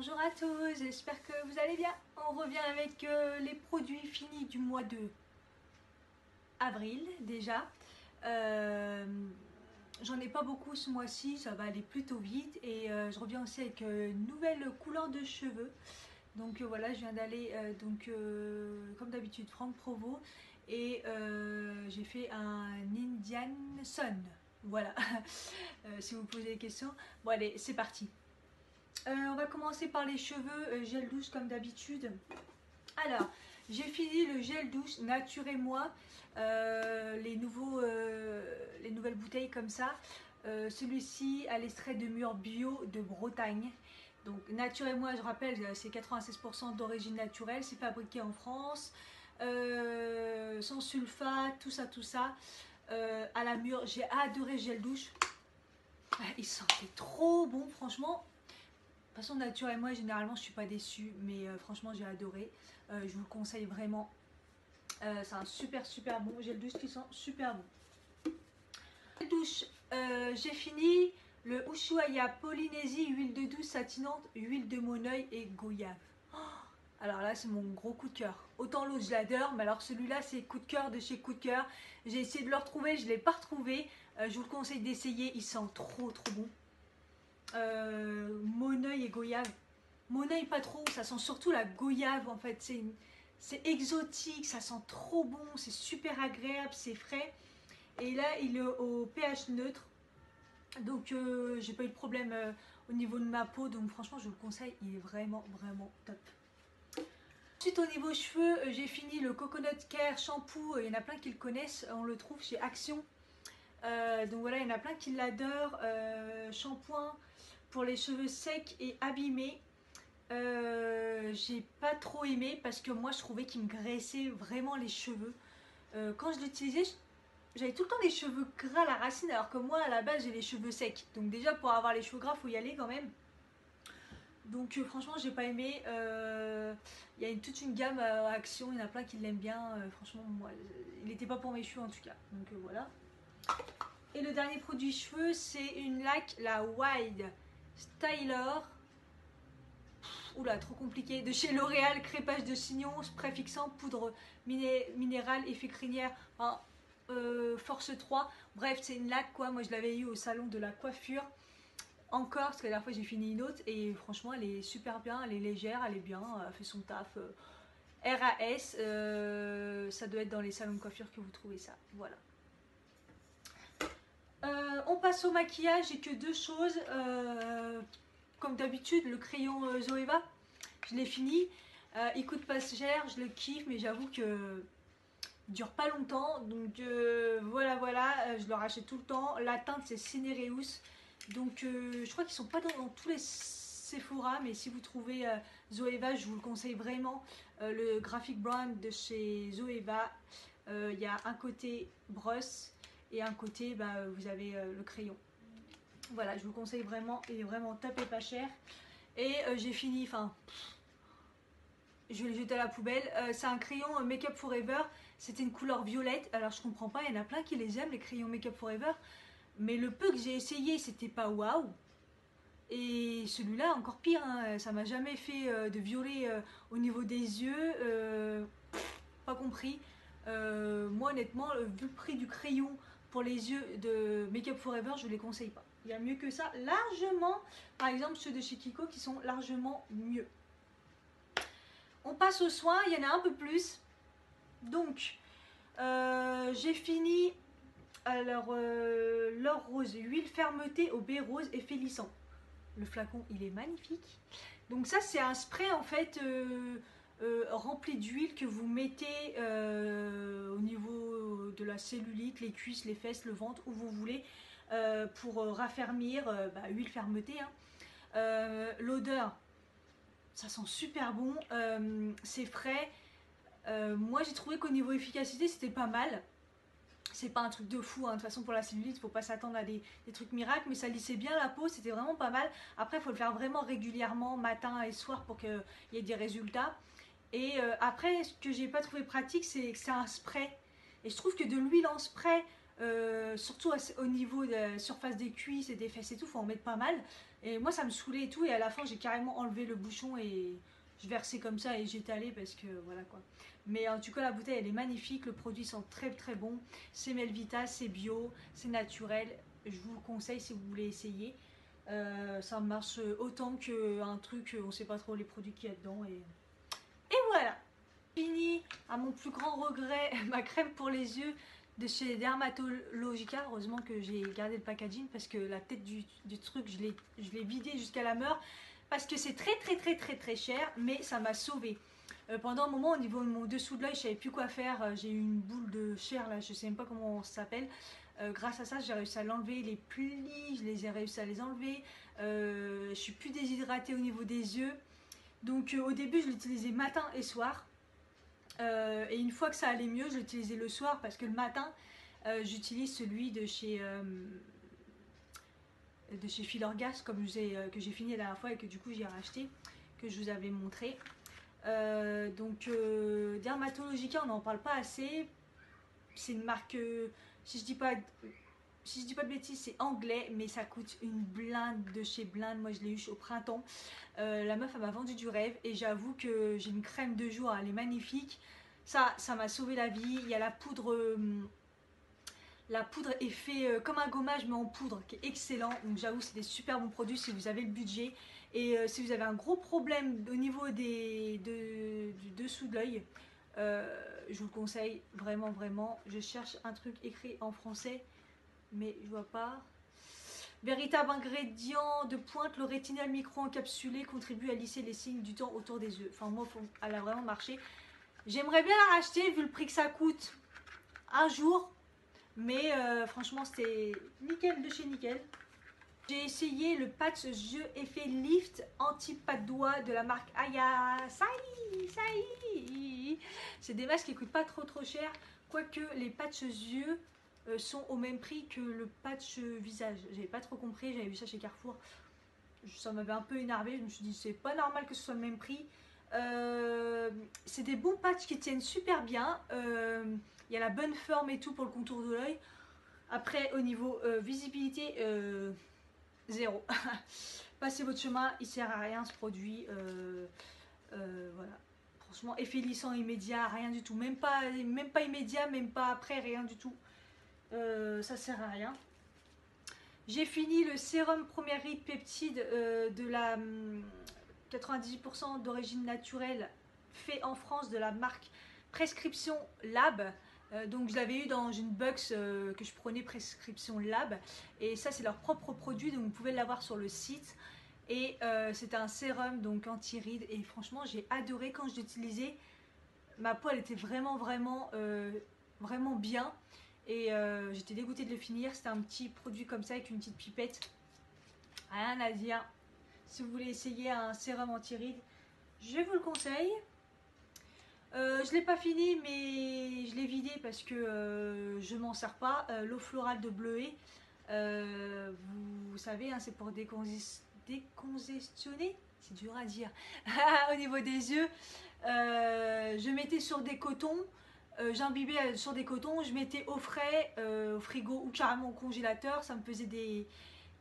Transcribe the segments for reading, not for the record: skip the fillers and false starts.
Bonjour à tous, j'espère que vous allez bien. On revient avec les produits finis du mois de avril déjà. Euh, J'en ai pas beaucoup ce mois-ci, ça va aller plutôt vite et je reviens aussi avec une nouvelle couleur de cheveux. Donc voilà, je viens d'aller comme d'habitude Franck Provo et j'ai fait un Indian Sun. Voilà, si vous posez des questions. Bon allez, c'est parti. On va commencer par les cheveux, gel douche comme d'habitude. Alors, j'ai fini le gel douche Nature et moi, les nouvelles bouteilles comme ça. Celui-ci à l'extrait de mûre bio de Bretagne. Donc Nature et moi, je rappelle, c'est 96% d'origine naturelle, c'est fabriqué en France, sans sulfate, tout ça, tout ça. À la mûre, j'ai adoré gel douche. Il sentait trop bon, franchement. De toute façon, Nature et moi, généralement, je suis pas déçue, mais franchement, j'ai adoré. Je vous le conseille vraiment. C'est un super bon gel douche qui sent super bon. Gel douche, j'ai fini le Ushuaïa Polynésie, huile de douce satinante, huile de moneuil et goyave. Oh, alors là, c'est mon gros coup de cœur. Autant l'autre, je l'adore, mais alors celui-là, c'est coup de cœur de chez coup de cœur. J'ai essayé de le retrouver, je ne l'ai pas retrouvé. Je vous le conseille d'essayer, il sent trop bon. Moneuil et goyave. Moneuil pas trop, ça sent surtout la goyave en fait, c'est exotique, ça sent trop bon, c'est super agréable, c'est frais. Et là il est au pH neutre, donc j'ai pas eu de problème au niveau de ma peau, donc franchement je vous le conseille, il est vraiment top. Ensuite au niveau cheveux, j'ai fini le Coconut Care shampoo, il y en a plein qui le connaissent, on le trouve chez Action. Donc voilà, il y en a plein qui l'adorent. Shampoing pour les cheveux secs et abîmés. J'ai pas trop aimé parce que moi je trouvais qu'il me graissait vraiment les cheveux. Quand je l'utilisais, j'avais tout le temps les cheveux gras à la racine, alors que moi à la base j'ai les cheveux secs. Donc déjà pour avoir les cheveux gras, faut y aller quand même. Donc franchement j'ai pas aimé. Il y a toute une gamme Action, il y en a plein qui l'aiment bien. Franchement moi, il n'était pas pour mes cheveux en tout cas. Donc voilà. Et le dernier produit cheveux, c'est une laque, la Wild Styler. Oula, trop compliqué. De chez L'Oréal, crépage de chignon, spray fixant, poudre minérale, effet crinière, enfin, force 3. Bref, c'est une laque quoi. Moi, je l'avais eu au salon de la coiffure. Encore, parce que la dernière fois, j'ai fini une autre. Et franchement, elle est super bien. Elle est légère, elle est bien. Elle fait son taf. RAS, ça doit être dans les salons de coiffure que vous trouvez ça. Voilà. On passe au maquillage, j'ai que deux choses. Comme d'habitude, le crayon Zoeva, je l'ai fini. Il coûte pas cher, je le kiffe, mais j'avoue que il dure pas longtemps. Donc voilà, je le rachète tout le temps. La teinte c'est Cinereus. Donc je crois qu'ils sont pas dans tous les Sephora, mais si vous trouvez Zoeva, je vous le conseille vraiment. Le graphic brand de chez Zoeva, il y a un côté brosse et un côté vous avez le crayon. Voilà, je vous le conseille vraiment, il est vraiment top et pas cher. Et j'ai fini, enfin, je vais le jeter à la poubelle. C'est un crayon Make Up Forever, c'était une couleur violette. Alors je comprends pas, il y en a plein qui les aiment, les crayons Make Up Forever. Mais le peu que j'ai essayé, c'était pas waouh. Et celui-là, encore pire, hein, ça m'a jamais fait de violet au niveau des yeux. Pas compris. Moi honnêtement, vu le prix du crayon pour les yeux de Make Up Forever, je ne les conseille pas. Il y a mieux que ça, largement. Par exemple, ceux de chez Kiko qui sont largement mieux. On passe aux soins, il y en a un peu plus. Donc, j'ai fini. Alors, l'or rose, huile fermeté au baie rose effet lissant. Le flacon, il est magnifique. Donc ça, c'est un spray en fait rempli d'huile que vous mettez au niveau de la cellulite, les cuisses, les fesses, le ventre, où vous voulez, pour raffermir, huile fermeté. Hein. L'odeur, ça sent super bon, c'est frais. Moi, j'ai trouvé qu'au niveau efficacité, c'était pas mal. C'est pas un truc de fou, hein. De toute façon pour la cellulite, faut pas s'attendre à des trucs miracles, mais ça lissait bien la peau, c'était vraiment pas mal. Après, il faut le faire vraiment régulièrement, matin et soir, pour qu'il y ait des résultats. Et après, ce que j'ai pas trouvé pratique, c'est que c'est un spray. Et je trouve que de l'huile en spray, Surtout au niveau de la surface des cuisses et des fesses et tout, faut en mettre pas mal. Et moi ça me saoulait et tout, et à la fin j'ai carrément enlevé le bouchon et je versais comme ça et j'étalais parce que voilà quoi. Mais en tout cas la bouteille elle est magnifique, le produit sent très très bon, c'est Melvita, c'est bio, c'est naturel, je vous le conseille si vous voulez essayer. Ça marche autant qu'un truc, on sait pas trop les produits qu'il y a dedans et voilà. Fini à mon plus grand regret ma crème pour les yeux de chez Dermatologica. Heureusement que j'ai gardé le packaging parce que la tête du truc je l'ai vidé jusqu'à la mort parce que c'est très très très très très cher, mais ça m'a sauvé. Pendant un moment au niveau de mon dessous de l'œil je savais plus quoi faire, j'ai eu une boule de chair là, je sais même pas comment ça s'appelle. Grâce à ça j'ai réussi à l'enlever, les plis je les ai réussi à les enlever, je suis plus déshydratée au niveau des yeux. Donc au début je l'utilisais matin et soir. Et une fois que ça allait mieux, je l'utilisais le soir parce que le matin, j'utilise celui de chez Filorgas comme que j'ai fini la dernière fois et que du coup j'ai racheté, que je vous avais montré. Dermatologica, on n'en parle pas assez. C'est une marque, si je dis pas de bêtises, c'est anglais, mais ça coûte une blinde de chez blinde. Moi je l'ai eu au printemps. La meuf elle m'a vendu du rêve et j'avoue que j'ai une crème de jour, elle est magnifique. Ça m'a sauvé la vie. Il y a la poudre est fait comme un gommage mais en poudre qui est excellent. Donc j'avoue c'est des super bons produits si vous avez le budget. Et si vous avez un gros problème au niveau du dessous de l'œil, je vous le conseille vraiment vraiment. Je cherche un truc écrit en français mais je vois pas. Véritable ingrédient de pointe, le rétinol micro-encapsulé contribue à lisser les signes du temps autour des yeux. Enfin moi elle a vraiment marché. J'aimerais bien la racheter vu le prix que ça coûte un jour. Mais franchement c'était nickel de chez nickel. J'ai essayé le patch yeux effet lift anti-pas de doigt de la marque Aya. Ça y est. C'est des masques qui coûtent pas trop cher. Quoique les patchs yeux sont au même prix que le patch visage. J'avais pas trop compris, j'avais vu ça chez Carrefour. Ça m'avait un peu énervé, je me suis dit c'est pas normal que ce soit le même prix. C'est des bons patchs qui tiennent super bien. Il y a la bonne forme et tout pour le contour de l'œil. Après au niveau visibilité, zéro. Passez votre chemin, il sert à rien ce produit. Voilà. Franchement, effet lissant immédiat, rien du tout. Même pas immédiat, même pas après, rien du tout. Ça sert à rien. J'ai fini le sérum première ride peptide de la 98% d'origine naturelle, fait en France de la marque Prescription Lab. Donc je l'avais eu dans une box que je prenais Prescription Lab. Et ça c'est leur propre produit, donc vous pouvez l'avoir sur le site. Et c'est un sérum donc anti-rides. Et franchement j'ai adoré quand je l'utilisais. Ma peau elle était vraiment bien. Et j'étais dégoûtée de le finir. C'était un petit produit comme ça avec une petite pipette. Rien à dire. Si vous voulez essayer un sérum anti-rides, je vous le conseille. Je ne l'ai pas fini mais je l'ai vidé parce que je m'en sers pas. L'eau florale de Bleuet, vous savez hein, c'est pour décongestionner, c'est dur à dire. Au niveau des yeux, je mettais sur des cotons. J'imbibais sur des cotons, je mettais au frais, au frigo ou carrément au congélateur. Ça me faisait des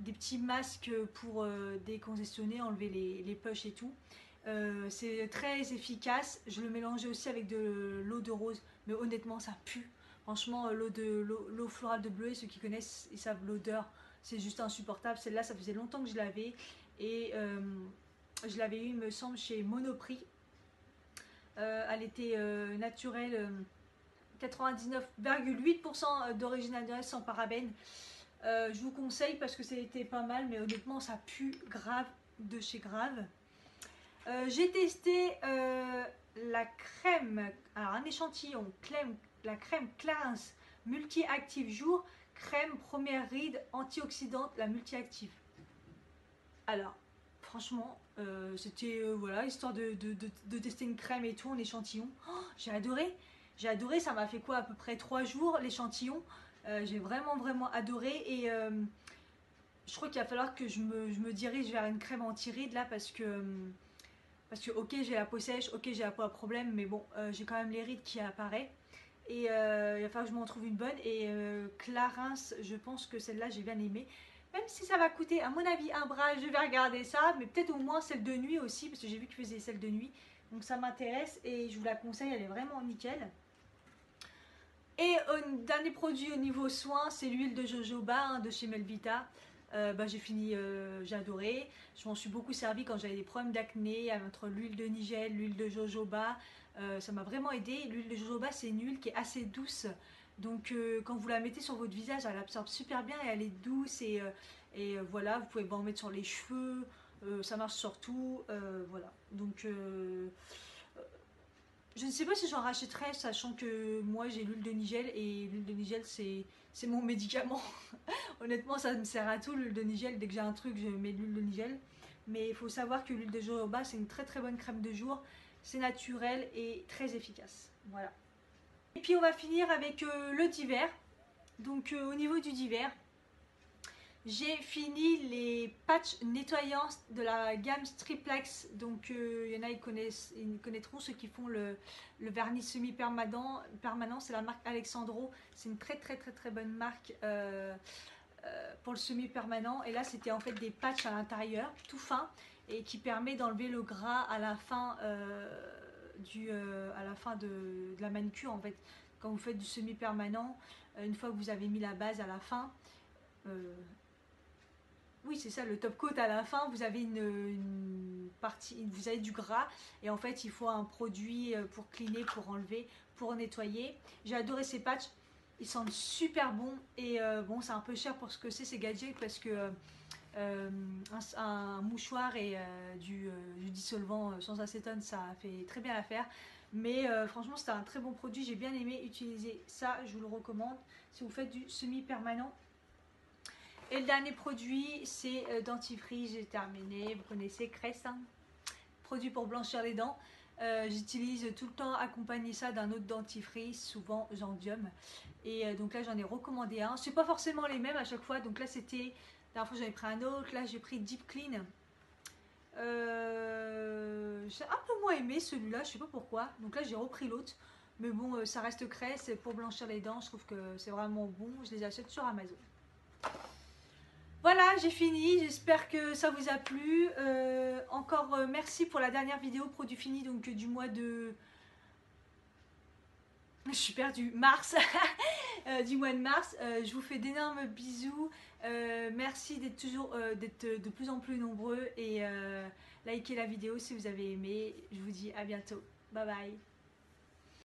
petits masques pour décongestionner, enlever les poches et tout. C'est très efficace. Je le mélangeais aussi avec de l'eau de rose, mais honnêtement ça pue. Franchement l'eau florale de Bleuet, ceux qui connaissent ils savent l'odeur, c'est juste insupportable. Celle-là ça faisait longtemps que je l'avais et je l'avais eu il me semble chez Monoprix. Elle était naturelle, 99,8% d'origine naturelle sans parabènes. Je vous conseille parce que c'était pas mal, mais honnêtement ça pue grave de chez grave. J'ai testé la crème, alors un échantillon, la crème Clarins multi-active jour, crème première ride antioxydante, la multi-active. Alors franchement c'était voilà, histoire de tester une crème et tout en échantillon. Oh, j'ai adoré, ça m'a fait quoi à peu près 3 jours l'échantillon. J'ai vraiment adoré et je crois qu'il va falloir que je me dirige vers une crème anti-rides là parce que ok j'ai la peau sèche, ok j'ai la peau à problème, mais bon j'ai quand même les rides qui apparaissent Et il va falloir que je m'en trouve une bonne. Et Clarins, je pense que celle-là j'ai bien aimé. Même si ça va coûter à mon avis un bras, je vais regarder ça. Mais peut-être au moins celle de nuit aussi, parce que j'ai vu qu'ils faisaient celle de nuit. Donc ça m'intéresse et je vous la conseille, elle est vraiment nickel. Et dernier produit au niveau soin, c'est l'huile de jojoba hein, de chez Melvita. J'ai fini, j'ai adoré. Je m'en suis beaucoup servi quand j'avais des problèmes d'acné entre l'huile de nigel, l'huile de jojoba. Ça m'a vraiment aidé. L'huile de jojoba, c'est une huile qui est assez douce. Donc quand vous la mettez sur votre visage, elle absorbe super bien et elle est douce. Et voilà, vous pouvez en mettre sur les cheveux. Ça marche sur tout. Voilà. Donc je ne sais pas si j'en rachèterais, sachant que moi j'ai l'huile de nigel et l'huile de nigel c'est mon médicament. Honnêtement, ça me sert à tout l'huile de nigel. Dès que j'ai un truc, je mets de l'huile de nigel. Mais il faut savoir que l'huile de jojoba c'est une très très bonne crème de jour. C'est naturel et très efficace. Voilà. Et puis on va finir avec le divers. Donc au niveau du divers, j'ai fini les patchs nettoyants de la gamme Striplex. Donc il y en a, ils connaîtront ceux qui font le vernis semi-permanent. C'est la marque Alexandro. C'est une très très très très bonne marque pour le semi-permanent. Et là c'était en fait des patchs à l'intérieur, tout fin, et qui permet d'enlever le gras à la fin, de la manucure en fait. Quand vous faites du semi-permanent, une fois que vous avez mis la base à la fin, oui, c'est ça, le top coat à la fin, vous avez une partie, vous avez du gras et en fait il faut un produit pour cleaner, pour enlever, pour nettoyer. J'ai adoré ces patchs, ils sentent super bons et bon, c'est un peu cher pour ce que c'est ces gadgets parce que un mouchoir et du dissolvant sans acétone, ça fait très bien l'affaire. Mais franchement, c'était un très bon produit, j'ai bien aimé utiliser ça, je vous le recommande si vous faites du semi-permanent. Et le dernier produit, c'est dentifrice, j'ai terminé, vous connaissez Crest, hein, produit pour blanchir les dents. J'utilise tout le temps accompagner ça d'un autre dentifrice, souvent Gendium. Et donc là j'en ai recommandé un. C'est pas forcément les mêmes à chaque fois, donc là c'était, la dernière fois j'avais pris un autre, là j'ai pris Deep Clean. J'ai un peu moins aimé celui-là, je sais pas pourquoi. Donc là j'ai repris l'autre. Mais bon, ça reste Crest pour blanchir les dents, je trouve que c'est vraiment bon. Je les achète sur Amazon. Voilà, j'ai fini, j'espère que ça vous a plu. Encore merci pour la dernière vidéo produit fini, donc du mois de... Je suis perdue, mars, du mois de mars. Je vous fais d'énormes bisous. Merci d'être toujours d'être de plus en plus nombreux et likez la vidéo si vous avez aimé. Je vous dis à bientôt. Bye bye.